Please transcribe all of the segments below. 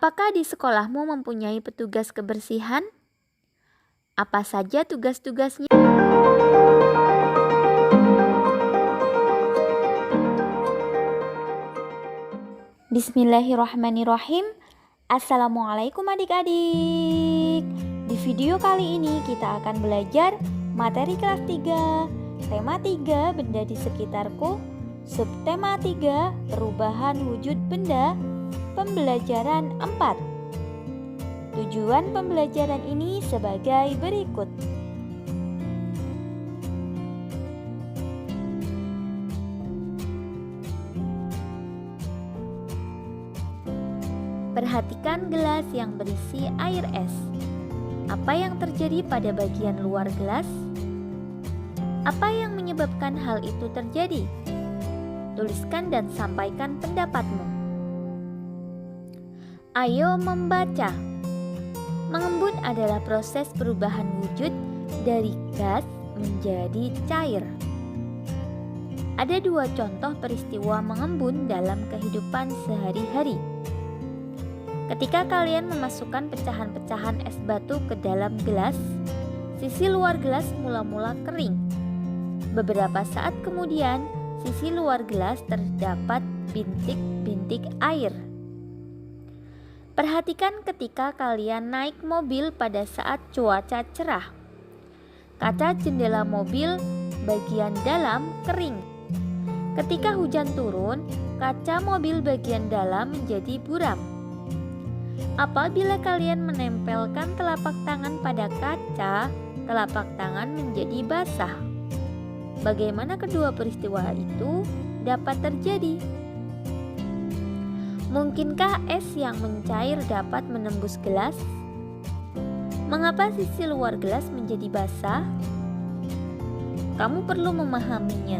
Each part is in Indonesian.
Apakah di sekolahmu mempunyai petugas kebersihan? Apa saja tugas-tugasnya? Bismillahirrahmanirrahim. Assalamualaikum adik-adik. Di video kali ini kita akan belajar materi kelas 3, tema 3 benda di sekitarku, subtema 3 perubahan wujud benda, pembelajaran 4. Tujuan pembelajaran ini sebagai berikut. Perhatikan gelas yang berisi air es. Apa yang terjadi pada bagian luar gelas? Apa yang menyebabkan hal itu terjadi? Tuliskan dan sampaikan pendapatmu. Ayo membaca. Mengembun adalah proses perubahan wujud dari gas menjadi cair. Ada dua contoh peristiwa mengembun dalam kehidupan sehari-hari. Ketika kalian memasukkan pecahan-pecahan es batu ke dalam gelas, sisi luar gelas mula-mula kering. Beberapa saat kemudian, sisi luar gelas terdapat bintik-bintik air. Perhatikan ketika kalian naik mobil pada saat cuaca cerah. Kaca jendela mobil bagian dalam kering. Ketika hujan turun, kaca mobil bagian dalam menjadi buram. Apabila kalian menempelkan telapak tangan pada kaca, telapak tangan menjadi basah. Bagaimana kedua peristiwa itu dapat terjadi? Mungkinkah es yang mencair dapat menembus gelas? Mengapa sisi luar gelas menjadi basah? Kamu perlu memahaminya.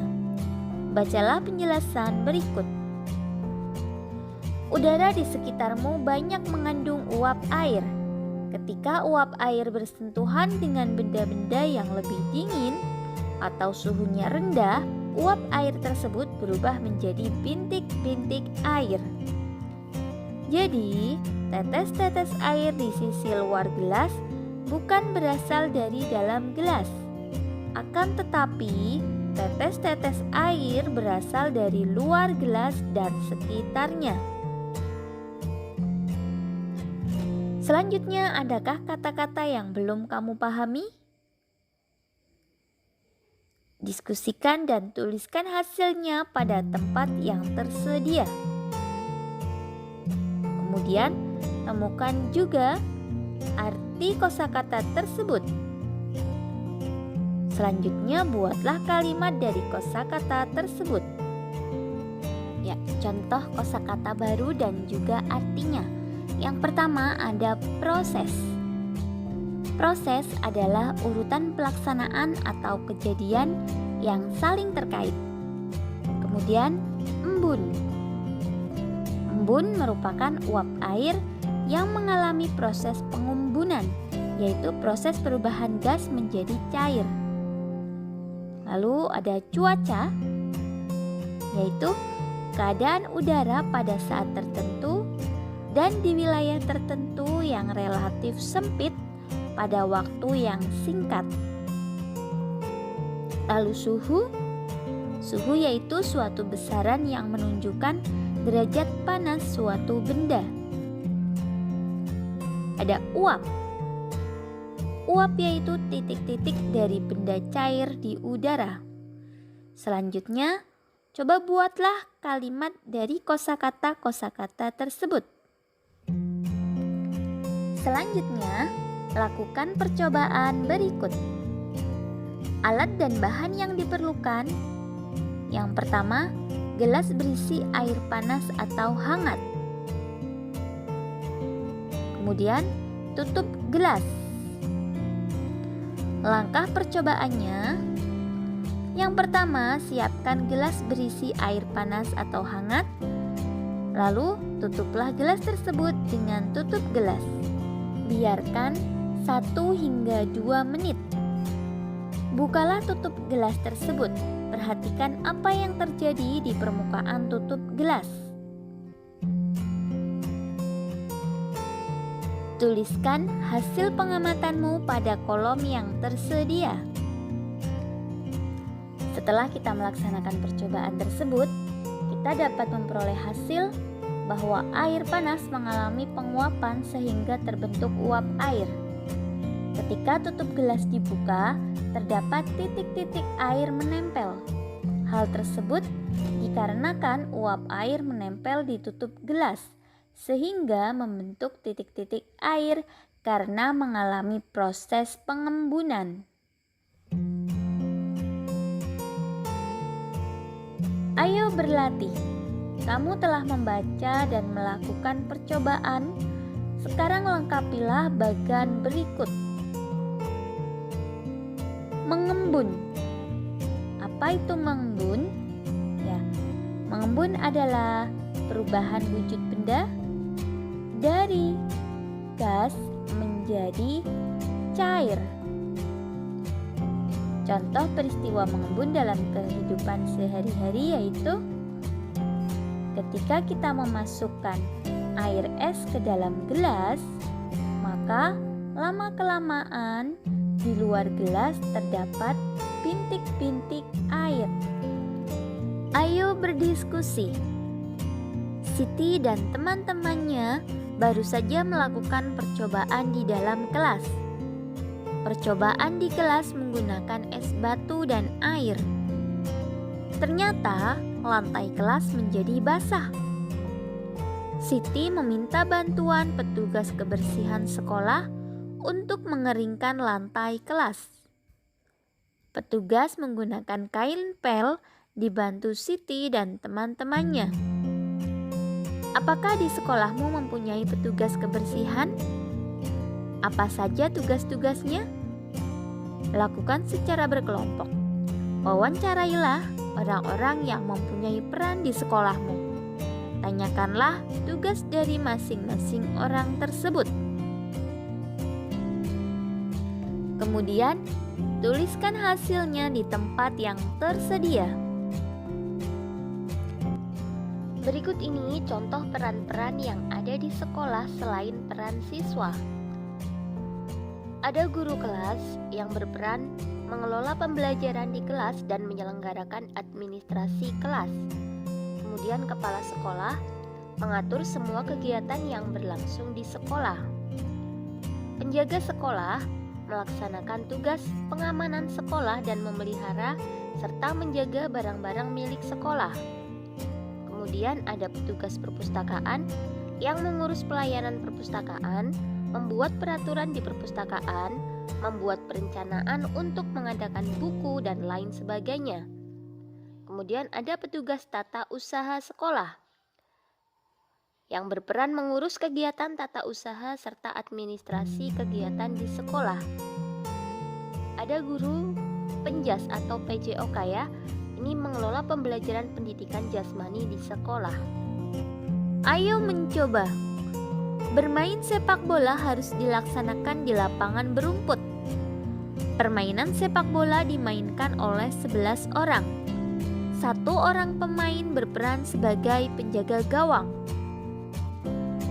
Bacalah penjelasan berikut. Udara di sekitarmu banyak mengandung uap air. Ketika uap air bersentuhan dengan benda-benda yang lebih dingin atau suhunya rendah, uap air tersebut berubah menjadi bintik-bintik air. Jadi, tetes-tetes air di sisi luar gelas bukan berasal dari dalam gelas. Akan tetapi, tetes-tetes air berasal dari luar gelas dan sekitarnya. Selanjutnya, adakah kata-kata yang belum kamu pahami? Diskusikan dan tuliskan hasilnya pada tempat yang tersedia. Kemudian, temukan juga arti kosakata tersebut. Selanjutnya, buatlah kalimat dari kosakata tersebut. Ya, contoh kosakata baru dan juga artinya. Yang pertama ada proses. Proses adalah urutan pelaksanaan atau kejadian yang saling terkait. Kemudian, embun. Embun merupakan uap air yang mengalami proses pengembunan, yaitu proses perubahan gas menjadi cair. Lalu ada cuaca, yaitu keadaan udara pada saat tertentu dan di wilayah tertentu yang relatif sempit pada waktu yang singkat. Lalu suhu. Suhu yaitu suatu besaran yang menunjukkan derajat panas suatu benda. Ada uap. Uap yaitu titik-titik dari benda cair di udara. Selanjutnya, coba buatlah kalimat dari kosakata-kosakata tersebut. Selanjutnya, lakukan percobaan berikut. Alat dan bahan yang diperlukan. Yang pertama, gelas berisi air panas atau hangat. Kemudian, tutup gelas. Langkah percobaannya. Yang pertama, siapkan gelas berisi air panas atau hangat. Lalu, tutuplah gelas tersebut dengan tutup gelas. Biarkan 1 hingga 2 menit. Bukalah tutup gelas tersebut. Perhatikan apa yang terjadi di permukaan tutup gelas. Tuliskan hasil pengamatanmu pada kolom yang tersedia. Setelah kita melaksanakan percobaan tersebut, kita dapat memperoleh hasil bahwa air panas mengalami penguapan sehingga terbentuk uap air. Ketika tutup gelas dibuka, terdapat titik-titik air menempel. Hal tersebut dikarenakan uap air menempel di tutup gelas, sehingga membentuk titik-titik air karena mengalami proses pengembunan. Ayo berlatih. Kamu telah membaca dan melakukan percobaan. Sekarang lengkapilah bagan berikut. Mengembun. Apa itu mengembun? Ya, mengembun adalah perubahan wujud benda dari gas menjadi cair. Contoh peristiwa mengembun dalam kehidupan sehari-hari yaitu ketika kita memasukkan air es ke dalam gelas, maka lama-kelamaan di luar gelas terdapat bintik-bintik air. Ayo berdiskusi. Siti dan teman-temannya baru saja melakukan percobaan di dalam kelas. Percobaan di kelas menggunakan es batu dan air. Ternyata lantai kelas menjadi basah. Siti meminta bantuan petugas kebersihan sekolah untuk mengeringkan lantai kelas. Petugas menggunakan kain pel dibantu Siti dan teman-temannya. Apakah di sekolahmu mempunyai petugas kebersihan? Apa saja tugas-tugasnya? Lakukan secara berkelompok. Wawancarailah orang-orang yang mempunyai peran di sekolahmu. Tanyakanlah tugas dari masing-masing orang tersebut. Kemudian, tuliskan hasilnya di tempat yang tersedia. Berikut ini contoh peran-peran yang ada di sekolah selain peran siswa. Ada guru kelas yang berperan mengelola pembelajaran di kelas dan menyelenggarakan administrasi kelas. Kemudian kepala sekolah mengatur semua kegiatan yang berlangsung di sekolah. Penjaga sekolah melaksanakan tugas pengamanan sekolah dan memelihara serta menjaga barang-barang milik sekolah. Kemudian ada petugas perpustakaan yang mengurus pelayanan perpustakaan, membuat peraturan di perpustakaan, membuat perencanaan untuk mengadakan buku dan lain sebagainya. Kemudian ada petugas tata usaha sekolah yang berperan mengurus kegiatan tata usaha serta administrasi kegiatan di sekolah. Ada guru penjas atau PJOK ya. Ini mengelola pembelajaran pendidikan jasmani di sekolah. Ayo mencoba. Bermain sepak bola harus dilaksanakan di lapangan berumput. Permainan sepak bola dimainkan oleh 11 orang. 1 orang pemain berperan sebagai penjaga gawang.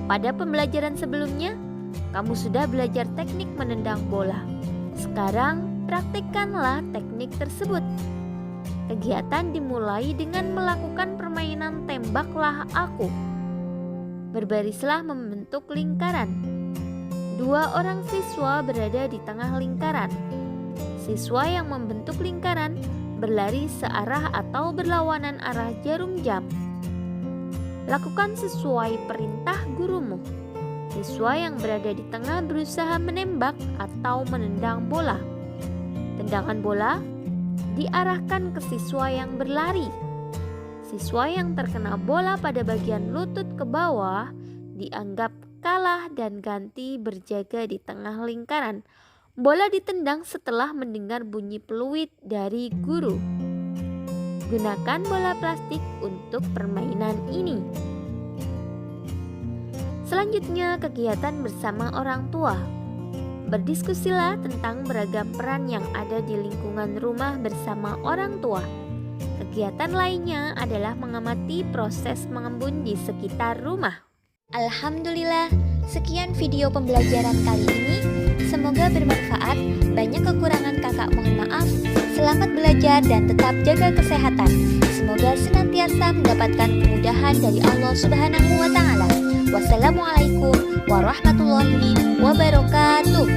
Pada pembelajaran sebelumnya, kamu sudah belajar teknik menendang bola. Sekarang, praktikkanlah teknik tersebut. Kegiatan dimulai dengan melakukan permainan tembaklah aku. Berbarislah membentuk lingkaran. 2 orang siswa berada di tengah lingkaran. Siswa yang membentuk lingkaran berlari searah atau berlawanan arah jarum jam. Lakukan sesuai perintah gurumu. Siswa yang berada di tengah berusaha menembak atau menendang bola. Tendangan bola diarahkan ke siswa yang berlari. Siswa yang terkena bola pada bagian lutut ke bawah dianggap kalah dan ganti berjaga di tengah lingkaran. Bola ditendang setelah mendengar bunyi peluit dari guru. Gunakan bola plastik untuk permainan ini. Selanjutnya, kegiatan bersama orang tua. Berdiskusilah tentang beragam peran yang ada di lingkungan rumah bersama orang tua. Kegiatan lainnya adalah mengamati proses mengembun di sekitar rumah. Alhamdulillah, Sekian video pembelajaran kali ini. Semoga bermanfaat. Banyak kekurangan kakak mohon maaf. Selamat belajar dan tetap jaga kesehatan. Semoga senantiasa mendapatkan kemudahan dari Allah Subhanahu wa Ta'ala. Wassalamualaikum warahmatullahi wabarakatuh.